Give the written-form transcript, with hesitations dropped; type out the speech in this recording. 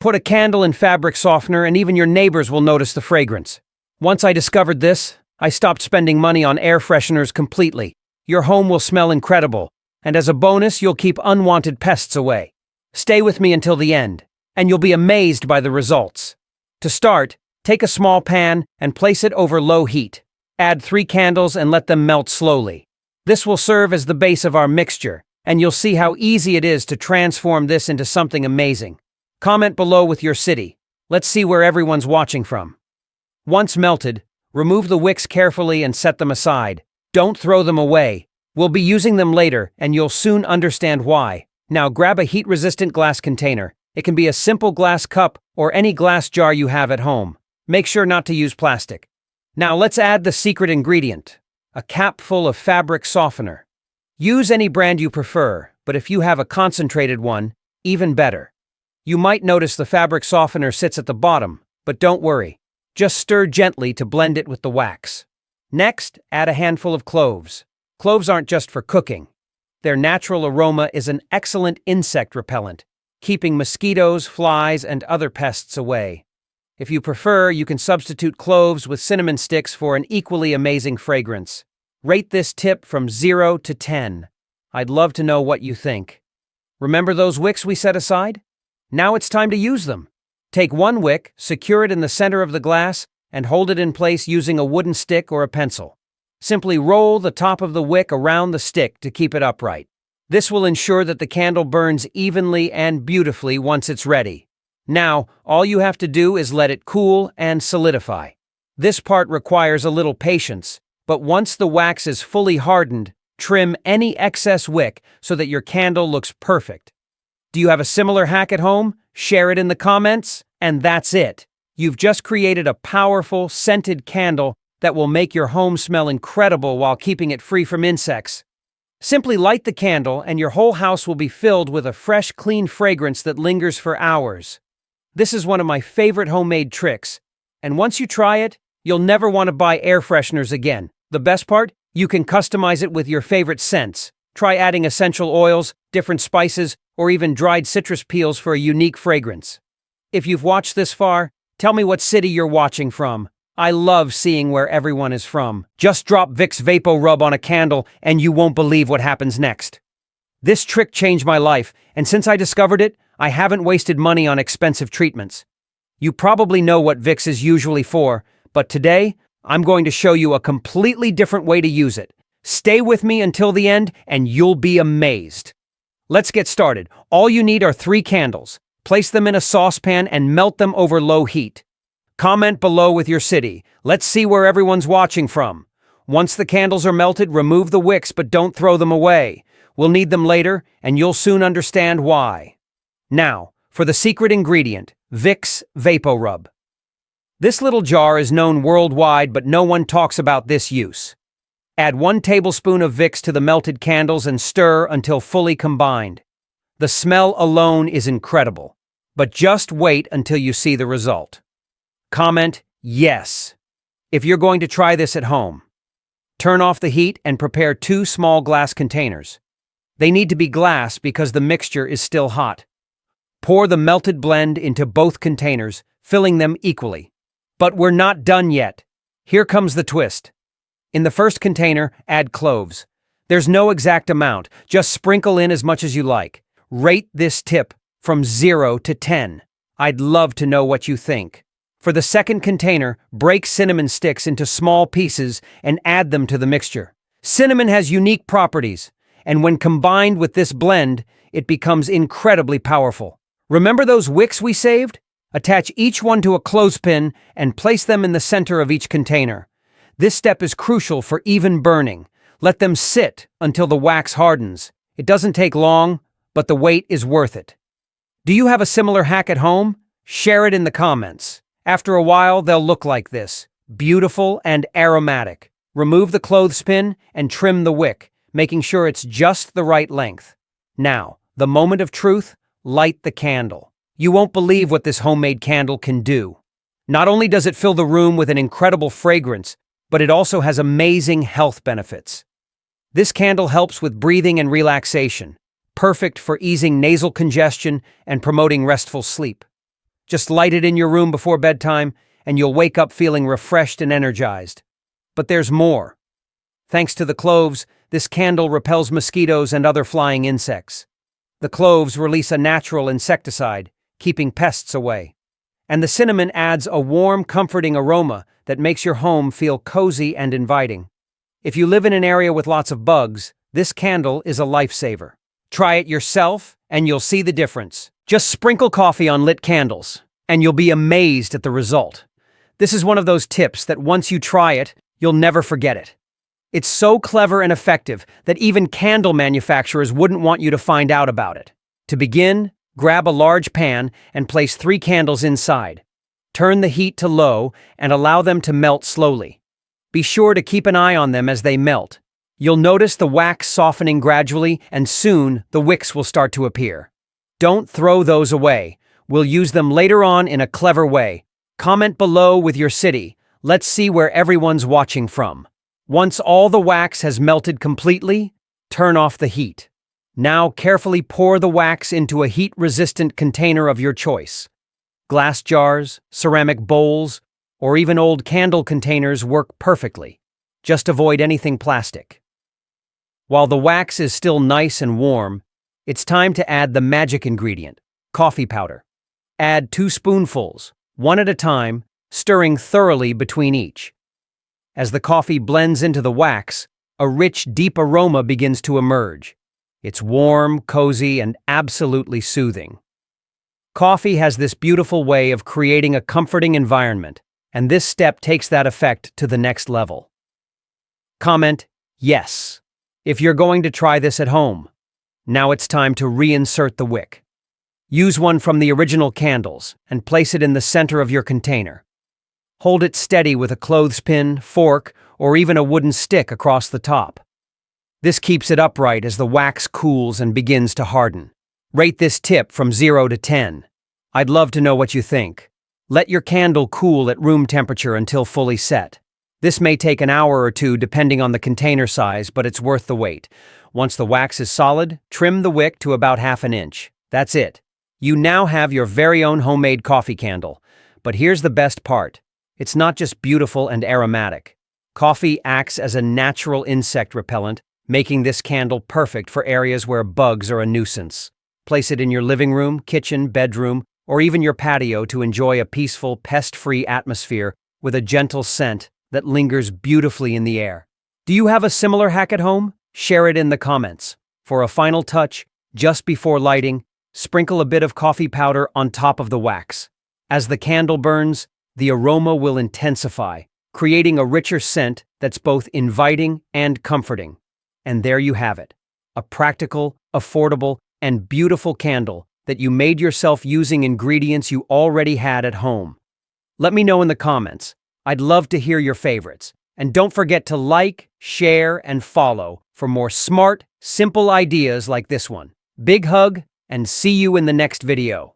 Put a candle in fabric softener and even your neighbors will notice the fragrance. Once I discovered this, I stopped spending money on air fresheners completely. Your home will smell incredible, and as a bonus, you'll keep unwanted pests away. Stay with me until the end, and you'll be amazed by the results. To start, take a small pan and place it over low heat. Add 3 candles and let them melt slowly. This will serve as the base of our mixture, and you'll see how easy it is to transform this into something amazing. Comment below with your city. Let's see where everyone's watching from. Once melted, remove the wicks carefully and set them aside. Don't throw them away. We'll be using them later, and you'll soon understand why. Now grab a heat-resistant glass container. It can be a simple glass cup or any glass jar you have at home. Make sure not to use plastic. Now let's add the secret ingredient, a capful of fabric softener. Use any brand you prefer, but if you have a concentrated one, even better. You might notice the fabric softener sits at the bottom, but don't worry. Just stir gently to blend it with the wax. Next, add a handful of cloves. Cloves aren't just for cooking. Their natural aroma is an excellent insect repellent, keeping mosquitoes, flies, and other pests away. If you prefer, you can substitute cloves with cinnamon sticks for an equally amazing fragrance. Rate this tip from 0 to 10. I'd love to know what you think. Remember those wicks we set aside? Now it's time to use them. Take one wick, secure it in the center of the glass, and hold it in place using a wooden stick or a pencil. Simply roll the top of the wick around the stick to keep it upright. This will ensure that the candle burns evenly and beautifully once it's ready. Now, all you have to do is let it cool and solidify. This part requires a little patience, but once the wax is fully hardened, trim any excess wick so that your candle looks perfect. Do you have a similar hack at home? Share it in the comments, and that's it. You've just created a powerful, scented candle that will make your home smell incredible while keeping it free from insects. Simply light the candle and your whole house will be filled with a fresh, clean fragrance that lingers for hours. This is one of my favorite homemade tricks, and once you try it, you'll never want to buy air fresheners again. The best part? You can customize it with your favorite scents. Try adding essential oils, different spices, or even dried citrus peels for a unique fragrance. If you've watched this far, tell me what city you're watching from. I love seeing where everyone is from. Just drop Vicks VapoRub on a candle and you won't believe what happens next. This trick changed my life, and since I discovered it, I haven't wasted money on expensive treatments. You probably know what Vicks is usually for, but today, I'm going to show you a completely different way to use it. Stay with me until the end and you'll be amazed. Let's get started. All you need are 3 candles. Place them in a saucepan and melt them over low heat. Comment below with your city. Let's see where everyone's watching from. Once the candles are melted, remove the wicks, but don't throw them away. We'll need them later, and you'll soon understand why. Now, for the secret ingredient, Vicks VapoRub. This little jar is known worldwide, but no one talks about this use. Add 1 tablespoon of Vicks to the melted candles and stir until fully combined. The smell alone is incredible, but just wait until you see the result. Comment yes if you're going to try this at home. Turn off the heat and prepare 2 small glass containers. They need to be glass because the mixture is still hot. Pour the melted blend into both containers, filling them equally. But we're not done yet. Here comes the twist. In the first container, add cloves. There's no exact amount, just sprinkle in as much as you like. Rate this tip from 0 to 10. I'd love to know what you think. For the second container, break cinnamon sticks into small pieces and add them to the mixture. Cinnamon has unique properties, and when combined with this blend, it becomes incredibly powerful. Remember those wicks we saved? Attach each one to a clothespin and place them in the center of each container. This step is crucial for even burning. Let them sit until the wax hardens. It doesn't take long, but the wait is worth it. Do you have a similar hack at home? Share it in the comments. After a while, they'll look like this, beautiful and aromatic. Remove the clothespin and trim the wick, making sure it's just the right length. Now, the moment of truth, light the candle. You won't believe what this homemade candle can do. Not only does it fill the room with an incredible fragrance, but it also has amazing health benefits. This candle helps with breathing and relaxation, perfect for easing nasal congestion and promoting restful sleep. Just light it in your room before bedtime, and you'll wake up feeling refreshed and energized. But there's more. Thanks to the cloves, this candle repels mosquitoes and other flying insects. The cloves release a natural insecticide, keeping pests away. And the cinnamon adds a warm, comforting aroma that makes your home feel cozy and inviting. If you live in an area with lots of bugs, this candle is a lifesaver. Try it yourself, and you'll see the difference. Just sprinkle coffee on lit candles, and you'll be amazed at the result. This is one of those tips that once you try it, you'll never forget it. It's so clever and effective that even candle manufacturers wouldn't want you to find out about it. To begin, grab a large pan and place 3 candles inside. Turn the heat to low and allow them to melt slowly. Be sure to keep an eye on them as they melt. You'll notice the wax softening gradually, and soon the wicks will start to appear. Don't throw those away. We'll use them later on in a clever way. Comment below with your city. Let's see where everyone's watching from. Once all the wax has melted completely, turn off the heat. Now carefully pour the wax into a heat-resistant container of your choice. Glass jars, ceramic bowls, or even old candle containers work perfectly. Just avoid anything plastic. While the wax is still nice and warm, it's time to add the magic ingredient, coffee powder. Add 2 spoonfuls, one at a time, stirring thoroughly between each. As the coffee blends into the wax, a rich, deep aroma begins to emerge. It's warm, cozy, and absolutely soothing. Coffee has this beautiful way of creating a comforting environment, and this step takes that effect to the next level. Comment yes if you're going to try this at home. Now it's time to reinsert the wick. Use one from the original candles and place it in the center of your container. Hold it steady with a clothespin, fork, or even a wooden stick across the top. This keeps it upright as the wax cools and begins to harden. Rate this tip from 0 to 10. I'd love to know what you think. Let your candle cool at room temperature until fully set. This may take an hour or 2 depending on the container size, but it's worth the wait. Once the wax is solid, trim the wick to about 1/2 inch. That's it. You now have your very own homemade coffee candle. But here's the best part. It's not just beautiful and aromatic. Coffee acts as a natural insect repellent, making this candle perfect for areas where bugs are a nuisance. Place it in your living room, kitchen, bedroom, or even your patio to enjoy a peaceful, pest-free atmosphere with a gentle scent that lingers beautifully in the air. Do you have a similar hack at home? Share it in the comments. For a final touch, just before lighting, sprinkle a bit of coffee powder on top of the wax. As the candle burns, the aroma will intensify, creating a richer scent that's both inviting and comforting. And there you have it, a practical, affordable, and beautiful candle that you made yourself using ingredients you already had at home. Let me know in the comments. I'd love to hear your favorites. And don't forget to like, share, and follow for more smart, simple ideas like this one. Big hug, and see you in the next video.